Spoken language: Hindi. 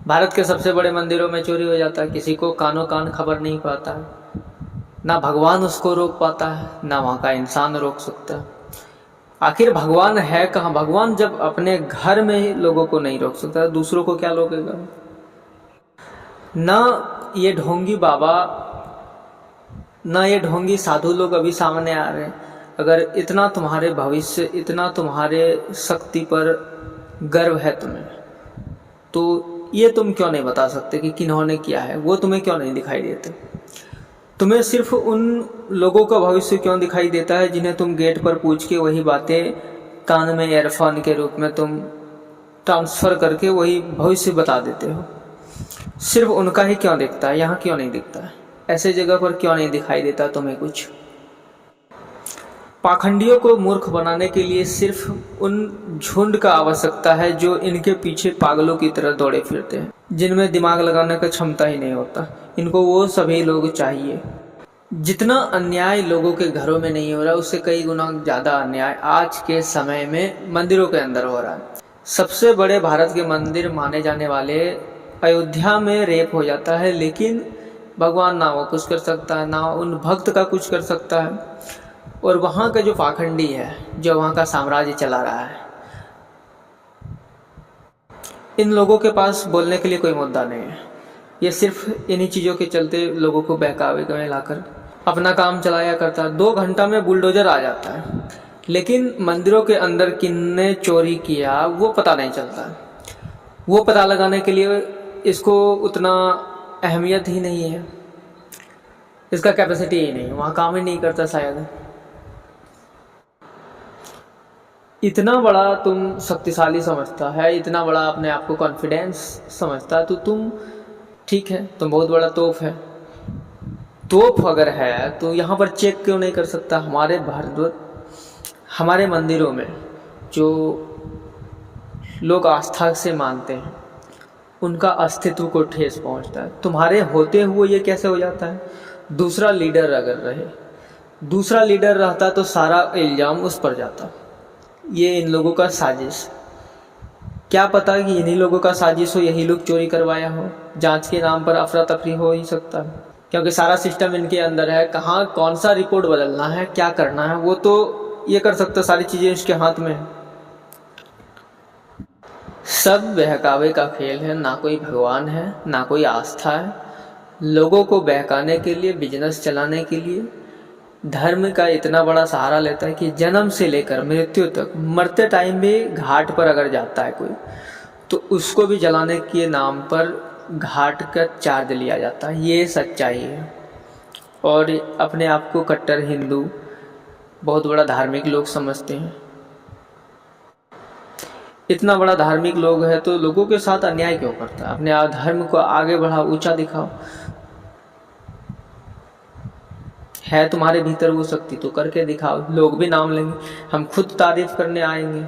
भारत के सबसे बड़े मंदिरों में चोरी हो जाता है, किसी को कानों कान खबर नहीं पाता है। ना भगवान उसको रोक पाता है, ना वहाँ का इंसान रोक सकता है। आखिर भगवान है कहाँ? भगवान जब अपने घर में ही लोगों को नहीं रोक सकता, दूसरों को क्या रोकेगा? ना ये ढोंगी बाबा, ना ये ढोंगी साधु लोग अभी सामने आ रहे हैं। अगर इतना तुम्हारे भविष्य, इतना तुम्हारे शक्ति पर गर्व है तुम्हें, तो ये तुम क्यों नहीं बता सकते कि किन्होंने किया है? वो तुम्हें क्यों नहीं दिखाई देते? तुम्हें सिर्फ उन लोगों का भविष्य क्यों दिखाई देता है जिन्हें तुम गेट पर पूछ के वही बातें कान में ईयरफोन के रूप में तुम ट्रांसफ़र करके वही भविष्य बता देते हो? सिर्फ उनका ही क्यों दिखता है, यहाँ क्यों नहीं दिखता है? ऐसे जगह पर क्यों नहीं दिखाई देता तुम्हें कुछ? पाखंडियों को मूर्ख बनाने के लिए सिर्फ उन झुंड का आवश्यकता है जो इनके पीछे पागलों की तरह दौड़े फिरते हैं, जिनमें दिमाग लगाने का क्षमता ही नहीं होता। इनको वो सभी लोग चाहिए। जितना अन्याय लोगों के घरों में नहीं हो रहा, उससे कई गुना ज़्यादा अन्याय आज के समय में मंदिरों के अंदर हो रहा है। सबसे बड़े भारत के मंदिर माने जाने वाले अयोध्या में रेप हो जाता है, लेकिन भगवान ना वो कुछ कर सकता है, ना उन भक्त का कुछ कर सकता है। और वहाँ का जो पाखंडी है, जो वहाँ का साम्राज्य चला रहा है, इन लोगों के पास बोलने के लिए कोई मुद्दा नहीं है। ये सिर्फ इन्हीं चीज़ों के चलते लोगों को बहकावे में लाकर अपना काम चलाया करता है। 2 घंटा में बुलडोजर आ जाता है, लेकिन मंदिरों के अंदर किसने चोरी किया वो पता नहीं चलता। वो पता लगाने के लिए इसको उतना अहमियत ही नहीं है, इसका कैपेसिटी ही नहीं, वहाँ काम ही नहीं करता शायद। इतना बड़ा तुम शक्तिशाली समझता है, इतना बड़ा अपने आप को कॉन्फिडेंस समझता है, तो तुम ठीक है, तुम बहुत बड़ा तोप है। तोप अगर है तो यहाँ पर चेक क्यों नहीं कर सकता? हमारे भारत, हमारे मंदिरों में जो लोग आस्था से मानते हैं, उनका अस्तित्व को ठेस पहुँचता है। तुम्हारे होते हुए ये कैसे हो जाता है? दूसरा लीडर अगर रहे, दूसरा लीडर रहता तो सारा इल्ज़ाम उस पर जाता। ये इन लोगों का साजिश। क्या पता कि इन्हीं लोगों का साजिश हो, यही लोग चोरी करवाया हो। जांच के नाम पर अफरा तफरी हो ही सकता है, क्योंकि सारा सिस्टम इनके अंदर है। कहाँ कौन सा रिपोर्ट बदलना है, क्या करना है, वो तो ये कर सकता, सारी चीज़ें इसके हाथ में है। सब बहकावे का खेल है, ना कोई भगवान है, ना कोई आस्था है। लोगों को बहकाने के लिए, बिजनेस चलाने के लिए धर्म का इतना बड़ा सहारा लेता है कि जन्म से लेकर मृत्यु तक, मरते टाइम भी घाट पर अगर जाता है कोई, तो उसको भी जलाने के नाम पर घाट का चार्ज लिया जाता है। ये सच्चाई है। और अपने आप को कट्टर हिंदू, बहुत बड़ा धार्मिक लोग समझते हैं। इतना बड़ा धार्मिक लोग है तो लोगों के साथ अन्याय क्यों करता है? अपने धर्म को आगे बढ़ाओ, ऊंचा दिखाओ। है तुम्हारे भीतर वो शक्ति तो करके दिखाओ, लोग भी नाम लेंगे, हम खुद तारीफ करने आएंगे।